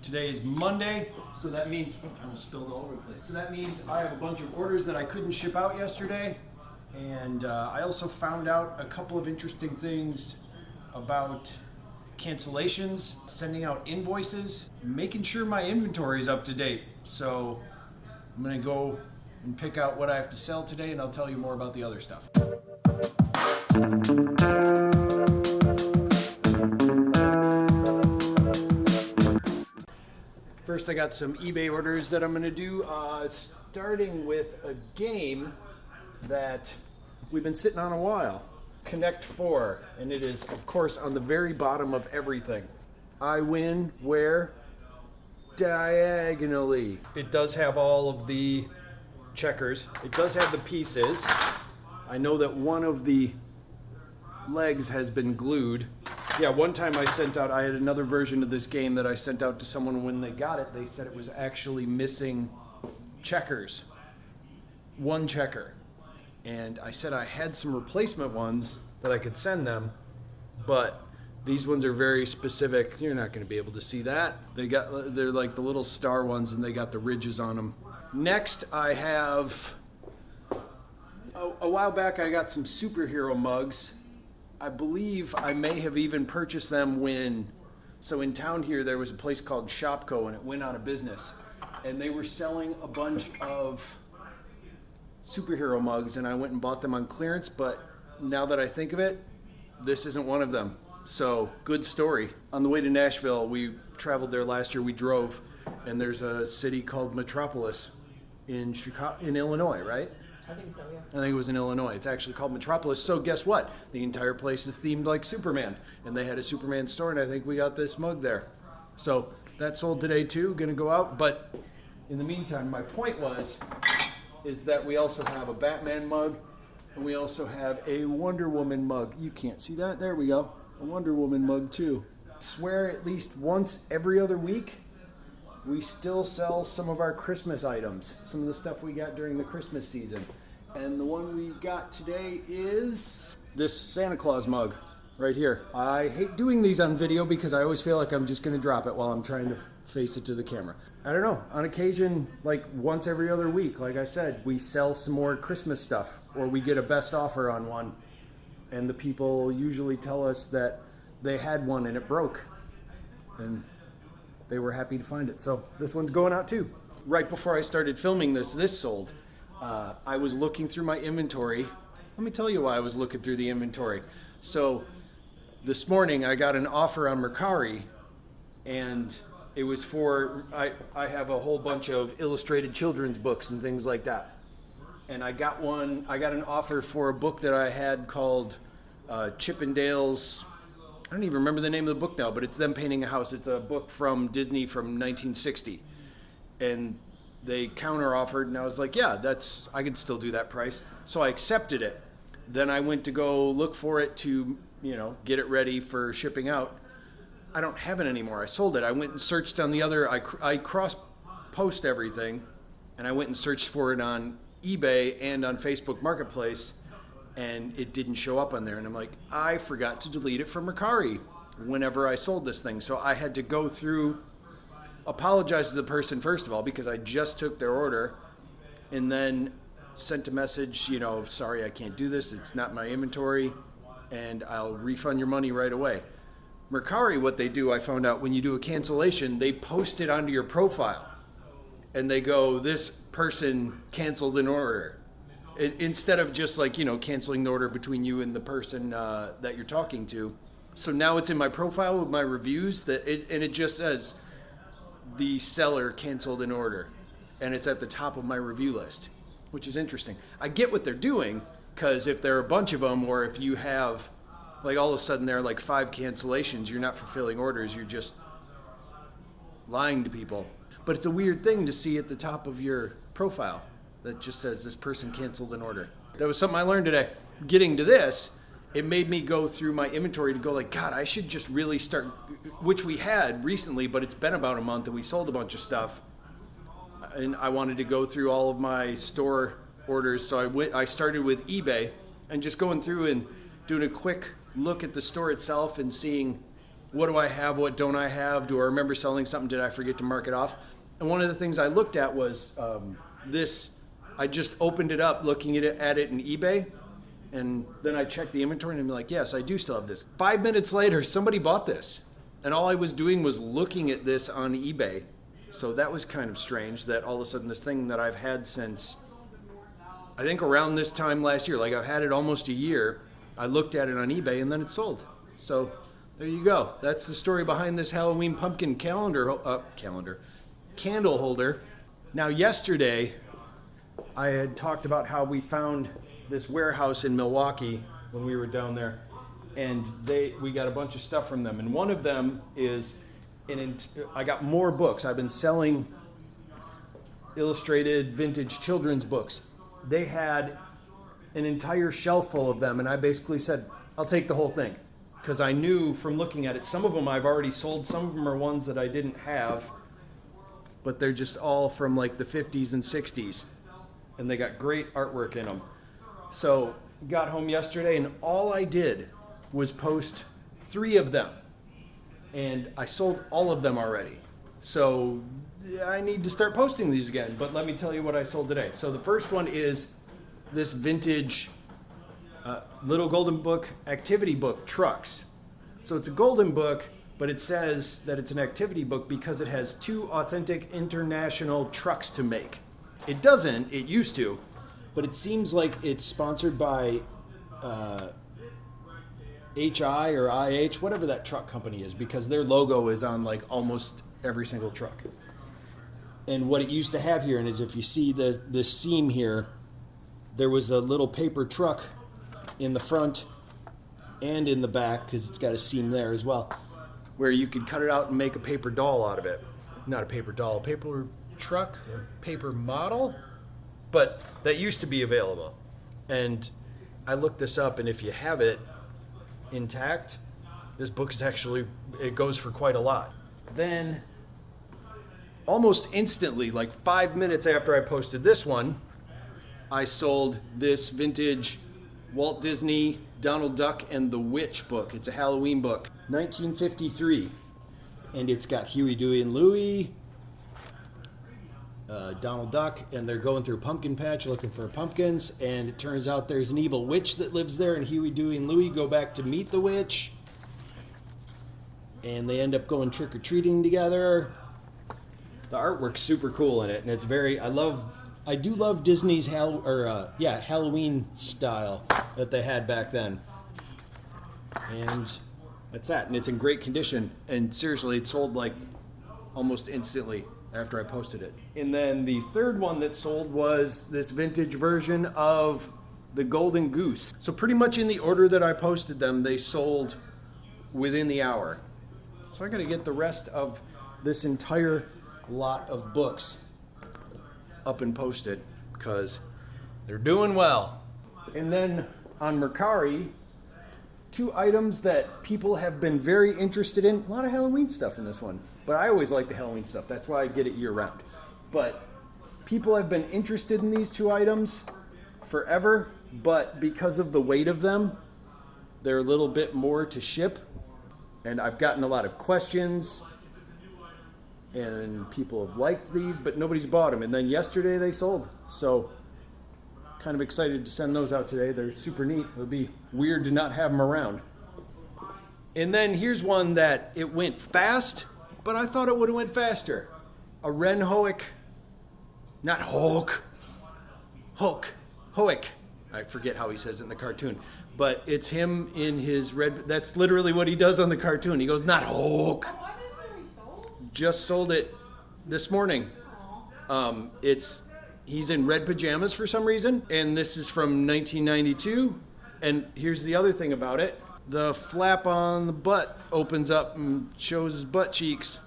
Today is Monday, so that means, I almost spilled all over the place. So that means I have a bunch of orders that I couldn't ship out yesterday. And I also found out a couple of interesting things about cancellations, sending out invoices, making sure my inventory is up to date. So I'm gonna go and pick out what I have to sell today, and I'll tell you more about the other stuff. First, I got some eBay orders that I'm gonna do, starting with a game that we've been sitting on a while. Connect 4, and it is, of course, on the very bottom of everything. I win where? Diagonally. It does have all of the checkers. It does have the pieces. I know that one of the legs has been glued. Yeah, one time I had another version of this game that I sent out to someone. When they got it, they said it was actually missing checkers. One checker. And I said I had some replacement ones that I could send them, but these ones are very specific. You're not going to be able to see that. They're like the little star ones, and they got the ridges on them. Next, I have, a while back I got some superhero mugs. I believe I may have even purchased them in town here there was a place called Shopko, and it went out of business. And they were selling a bunch of superhero mugs, and I went and bought them on clearance, but now that I think of it, this isn't one of them. So, good story. On the way to Nashville, we traveled there last year, we drove, and there's a city called Metropolis in Illinois, right? I think so, yeah. I think it was in Illinois. It's actually called Metropolis. So guess what? The entire place is themed like Superman, and they had a Superman store, and I think we got this mug there. So that sold today too, gonna go out. But in the meantime, my point is that we also have a Batman mug, and we also have a Wonder Woman mug. You can't see that? There we go. A Wonder Woman mug too. I swear at least once every other week, we still sell some of our Christmas items, some of the stuff we got during the Christmas season. And the one we got today is this Santa Claus mug right here. I hate doing these on video because I always feel like I'm just gonna drop it while I'm trying to face it to the camera. I don't know, on occasion, like once every other week, like I said, we sell some more Christmas stuff, or we get a best offer on one, and the people usually tell us that they had one and it broke, and they were happy to find it. So this one's going out too. Right before I started filming this sold. I was looking through my inventory. Let me tell you why I was looking through the inventory. So this morning I got an offer on Mercari, and it was for, I have a whole bunch of illustrated children's books and things like that. And I got an offer for a book that I had called Chippendales. I don't even remember the name of the book now, but it's them painting a house. It's a book from Disney from 1960. And they counter offered, and I was like, yeah, I could still do that price. So I accepted it. Then I went to go look for it to, get it ready for shipping out. I don't have it anymore. I sold it. I went and searched on the other, I cross-post everything, and I went and searched for it on eBay and on Facebook Marketplace, and it didn't show up on there. And I'm like, I forgot to delete it from Mercari whenever I sold this thing. So I had to go through, apologize to the person first of all, because I just took their order, and then sent a message, sorry, I can't do this. It's not my inventory, and I'll refund your money right away. Mercari, what they do, I found out, when you do a cancellation, they post it onto your profile, and they go, this person canceled an order. Instead of just canceling the order between you and the person that you're talking to. So now it's in my profile with my reviews, and it just says, the seller canceled an order, and it's at the top of my review list, which is interesting. I get what they're doing, because if there are a bunch of them, or if you have, all of a sudden there are 5 cancellations, you're not fulfilling orders, you're just lying to people. But it's a weird thing to see at the top of your profile that just says this person canceled an order. That was something I learned today. Getting to this, it made me go through my inventory to go God, I should just really start, which we had recently, but it's been about a month and we sold a bunch of stuff. And I wanted to go through all of my store orders. So I started with eBay and just going through and doing a quick look at the store itself and seeing what do I have, what don't I have, do I remember selling something, did I forget to mark it off? And one of the things I looked at was this. I just opened it up looking at it in eBay, and then I checked the inventory and I'm like, yes, I do still have this. 5 minutes later, somebody bought this, and all I was doing was looking at this on eBay. So that was kind of strange that all of a sudden this thing that I've had since, I think around this time last year, like I've had it almost a year, I looked at it on eBay and then it sold. So there you go. That's the story behind this Halloween pumpkin candle holder. Now yesterday, I had talked about how we found this warehouse in Milwaukee when we were down there, and we got a bunch of stuff from them. And one of them is, I got more books. I've been selling illustrated vintage children's books. They had an entire shelf full of them, and I basically said, I'll take the whole thing. Because I knew from looking at it, some of them I've already sold, some of them are ones that I didn't have, but they're just all from like the 50s and 60s. And they got great artwork in them. So got home yesterday and all I did was post 3 of them. And I sold all of them already. So I need to start posting these again. But let me tell you what I sold today. So the first one is this vintage little golden book activity book, Trucks. So it's a golden book, but it says that it's an activity book because it has 2 authentic international trucks to make. It doesn't, it used to, but it seems like it's sponsored by HI or IH, whatever that truck company is, because their logo is on like almost every single truck. And what it used to have here, and is if you see this seam here, there was a little paper truck in the front and in the back, because it's got a seam there as well, where you could cut it out and make a paper doll out of it. Not a paper doll, a paper truck, a paper model, but that used to be available. And I looked this up, and if you have it intact, this book is actually, it goes for quite a lot. Then almost instantly, like 5 minutes after I posted this one, I sold this vintage Walt Disney, Donald Duck and the Witch book. It's a Halloween book, 1953. And it's got Huey, Dewey, and Louie, Donald Duck, and they're going through a pumpkin patch looking for pumpkins, and it turns out there's an evil witch that lives there, and Huey, Dewey, and Louie go back to meet the witch, and they end up going trick-or-treating together. The artwork's super cool in it, and it's very, I do love Disney's Halloween style that they had back then. And that's that, and it's in great condition, and seriously, it sold like almost instantly after I posted it. And then the third one that sold was this vintage version of the Golden Goose. So pretty much in the order that I posted them, they sold within the hour. So I gotta get the rest of this entire lot of books up and posted because they're doing well. And then on Mercari, 2 items that people have been very interested in. A lot of Halloween stuff in this one. But I always like the Halloween stuff. That's why I get it year round. But people have been interested in these 2 items forever, but because of the weight of them, they're a little bit more to ship. And I've gotten a lot of questions, and people have liked these, but nobody's bought them. And then yesterday they sold. So kind of excited to send those out today. They're super neat. It would be weird to not have them around. And then here's one that it went fast, but I thought it would have went faster. A Ren Hoek, not Hoek, Hoek. I forget how he says it in the cartoon, but it's him in his red, that's literally what he does on the cartoon. He goes, not Hoek. Oh, I didn't know he sold? Just sold it this morning. He's in red pajamas for some reason, and this is from 1992. And here's the other thing about it. The flap on the butt opens up and shows his butt cheeks.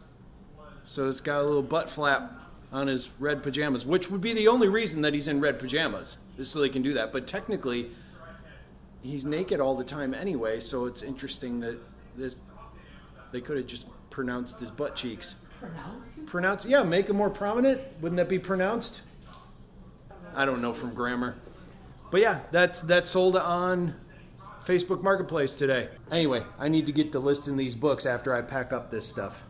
So it's got a little butt flap on his red pajamas, which would be the only reason that he's in red pajamas, is so they can do that. But technically, he's naked all the time anyway, so it's interesting that they could have just pronounced his butt cheeks. Pronounced? Yeah, make them more prominent. Wouldn't that be pronounced? I don't know from grammar. But yeah, that's sold on Facebook Marketplace today. Anyway, I need to get to listing these books after I pack up this stuff.